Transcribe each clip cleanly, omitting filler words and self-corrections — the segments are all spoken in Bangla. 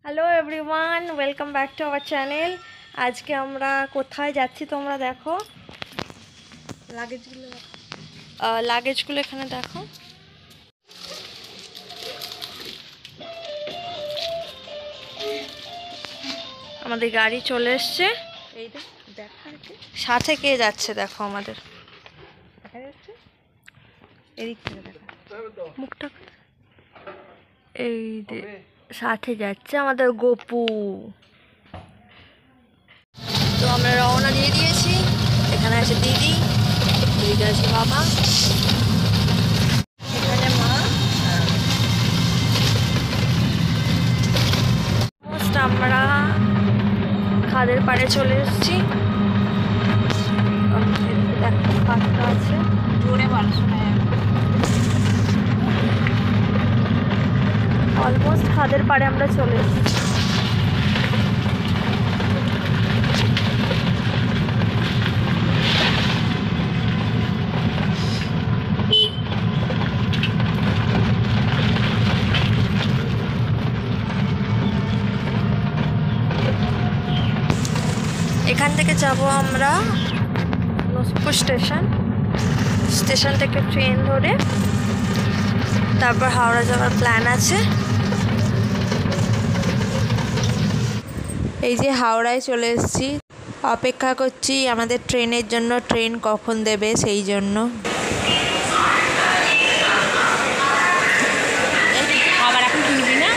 Hello everyone, welcome back to our channel. আজকে আমরা কোথায় যাচ্ছি তোমরা দেখো। লাগেজগুলো এখানে দেখো। আমাদের গাড়ি চলে এসছে। এই সাথে কে যাচ্ছে দেখো, আমাদের দেখা যাচ্ছে এদিক থেকে দেখা মুখটা। এই সাথে যাচ্ছে আমাদের গোপু। তো আমরা রওনা দিয়ে দিয়েছি। এখানে আছে দিদি, এদিকে আছে বাবা, এখানে মা। আমরা খাদের পাড়ে চলে এসেছি। পাঁচটা আছে জোরে অলমোস্ট খাদের পাড়ে আমরা চলে এসেছি। এখান থেকে যাব আমরা নসপুর স্টেশন থেকে ট্রেন ধরে তারপর হাওড়া যাওয়ার প্ল্যান আছে। এই যে হাওড়ায় চলে এসেছি, অপেক্ষা করছি আমাদের ট্রেনের জন্য। ট্রেন কখন দেবে সেই জন্য। আবার এখন কিনবি না?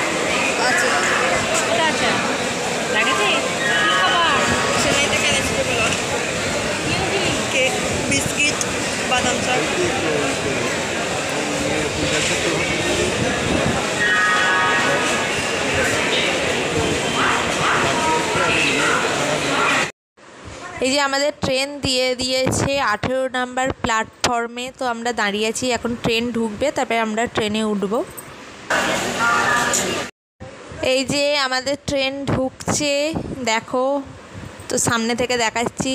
আচ্ছা আচ্ছা লাগেছে কেক, বিস্কিট, বাদাম চা। এই যে আমাদের ট্রেন দিয়ে দিয়েছে 18 নম্বর প্ল্যাটফর্মে। তো আমরা দাঁড়িয়ে আছি, এখন ট্রেন ঢুকবে, তারপরে আমরা ট্রেনে উঠব। এই যে আমাদের ট্রেন ঢুকছে দেখো, তো সামনে থেকে দেখাচ্ছি।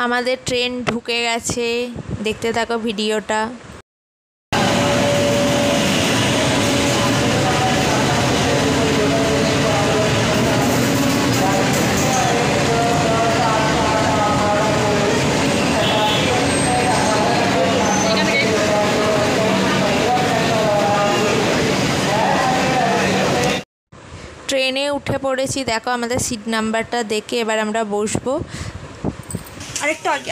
আমাদের ট্রেন ঢুকে গেছে, দেখতে থাকো ভিডিওটা। ট্রেনে উঠে পড়েছি, দেখো আমাদের সিট নাম্বারটা দেখে এবার আমরা বসবো। আরেকটু আগে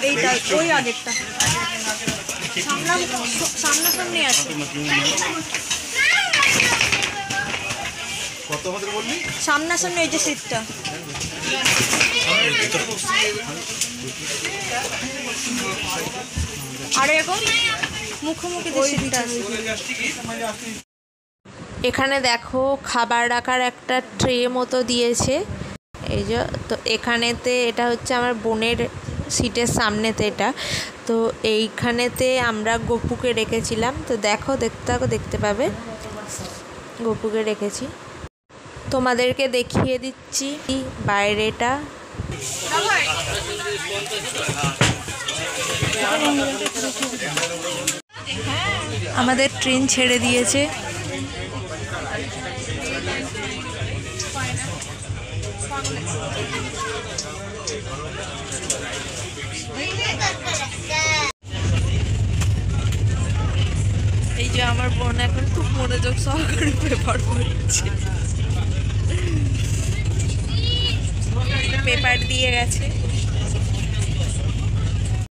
এইটা, ওই আগেরটা সামনাসামনি আছে। সামনাসামনি ওই যে সিটটা। আর এখন মুখোমুখি সিটটা। এখানে দেখো খাবার রাখার একটা ট্রে মতো দিয়েছে। এই যে তো এখানেতে এটা হচ্ছে আমার বোনের সিটের সামনেতে এটা। তো এইখানেতে আমরা গপুকে রেখেছিলাম। তো দেখো, দেখতে পাবে গপুকে রেখেছি। তোমাদেরকে দেখিয়ে দিচ্ছি বাইরেটা। আমাদের ট্রেন ছেড়ে দিয়েছে। এই যে আমার বোন এখন খুব মনোযোগ সহকারে পেপার পড়ছে। পেপার দিয়ে গেছে।